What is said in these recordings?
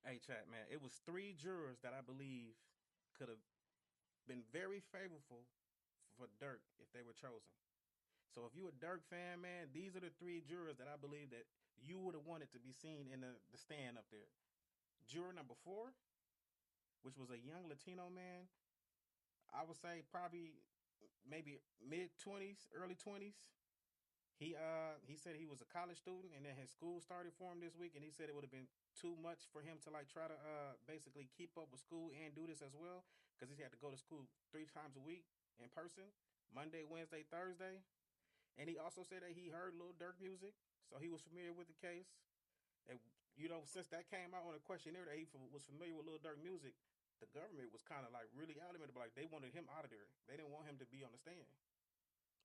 Hey, chat, man. It was three jurors that I believe could have been very favorable for Durk if they were chosen. So if you a Durk fan, man, these are the three jurors that I believe that you would have wanted to be seen in the stand up there. Juror number four, which was a young Latino man, I would say probably maybe mid 20s, early 20s. He said he was a college student and then his school started for him this week, and he said it would have been too much for him to like try to basically keep up with school and do this as well because he had to go to school 3 times a week in person, Monday, Wednesday, Thursday. And he also said that he heard Lil Durk music, so he was familiar with the case. And since that came out on a questionnaire that he was familiar with Lil Durk music, the government was kind of like really adamant about like they wanted him out of there. They didn't want him to be on the stand.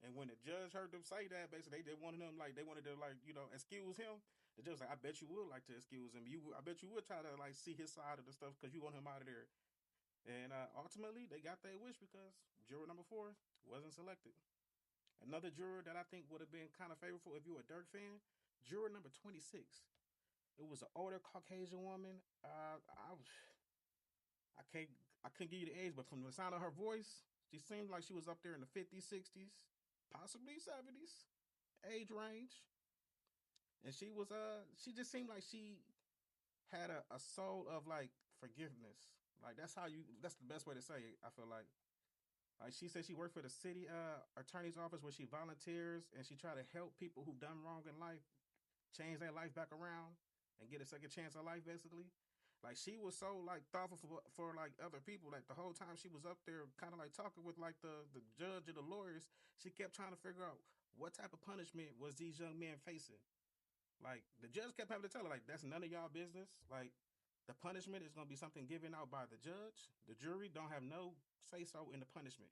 And when the judge heard them say that, basically they wanted him like they wanted to like excuse him. The judge was like, I bet you would like to excuse him. I bet you would try to like see his side of the stuff because you want him out of there. And ultimately they got their wish because juror number four wasn't selected. Another juror that I think would have been kind of favorable if you were a Dirk fan, juror number 26. It was an older Caucasian woman. I couldn't give you the age, but from the sound of her voice, she seemed like she was up there in the 50s, 60s, possibly 70s age range. And she just seemed like she had a soul of like forgiveness. Like that's the best way to say it, I feel like she said she worked for the city attorney's office where she volunteers and she tried to help people who've done wrong in life change their life back around and get a second chance at life basically. Like she was so like thoughtful for like other people. Like the whole time she was up there kind of like talking with like the judge and the lawyers, she kept trying to figure out what type of punishment was these young men facing. Like the judge kept having to tell her, like, that's none of y'all business. Like the punishment is gonna be something given out by the judge. The jury don't have no say so in the punishment.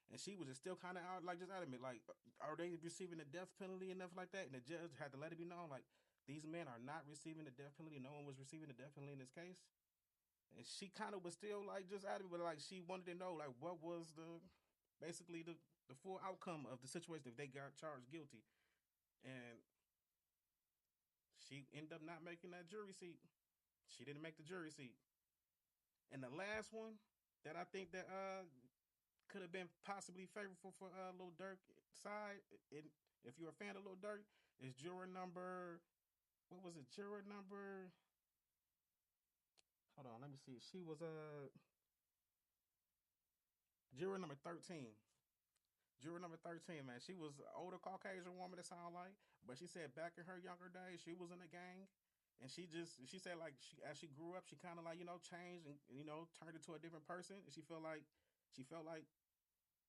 And she was just still kind of out, like just adamant, like, are they receiving the death penalty and stuff like that? And the judge had to let it be known, like, these men are not receiving the death penalty. No one was receiving the death penalty in this case. And she kind of was still like just adamant, but like she wanted to know, like, what was basically the full outcome of the situation if they got charged guilty. And she ended up not making that jury seat. She didn't make the jury seat. And the last one that I think that could have been possibly favorable for Lil Durk side, and if you're a fan of Lil Durk, is juror number what was it? Juror number hold on, let me see. She was juror number 13. Juror number 13, man. She was an older Caucasian woman, it sounded like. But she said back in her younger days, she was in a gang. And she said like as she grew up, she kind of like, changed and turned into a different person. And she felt like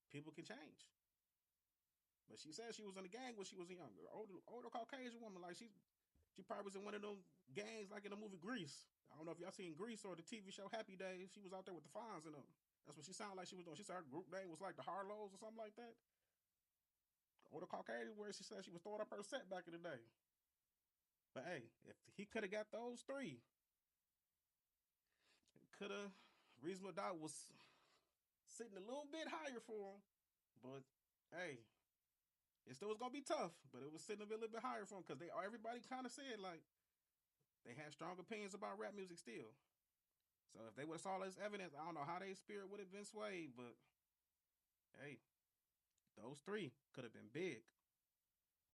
people can change. But she said she was in a gang when she was a younger, older Caucasian woman. Like she probably was in one of them gangs like in the movie Grease. I don't know if y'all seen Grease or the TV show Happy Days. She was out there with the Fonz and them. That's what she sounded like she was doing. She said her group name was like the Harlows or something like that. Or the Caucasian, where she said she was throwing up her set back in the day. But hey, if he could have got those three, could have reasonable doubt was sitting a little bit higher for him. But hey, it still was gonna be tough. But it was sitting a little bit higher for him because everybody kind of said like they had strong opinions about rap music still. So if they would have saw this evidence, I don't know how their spirit would have been swayed. But hey, those three could have been big.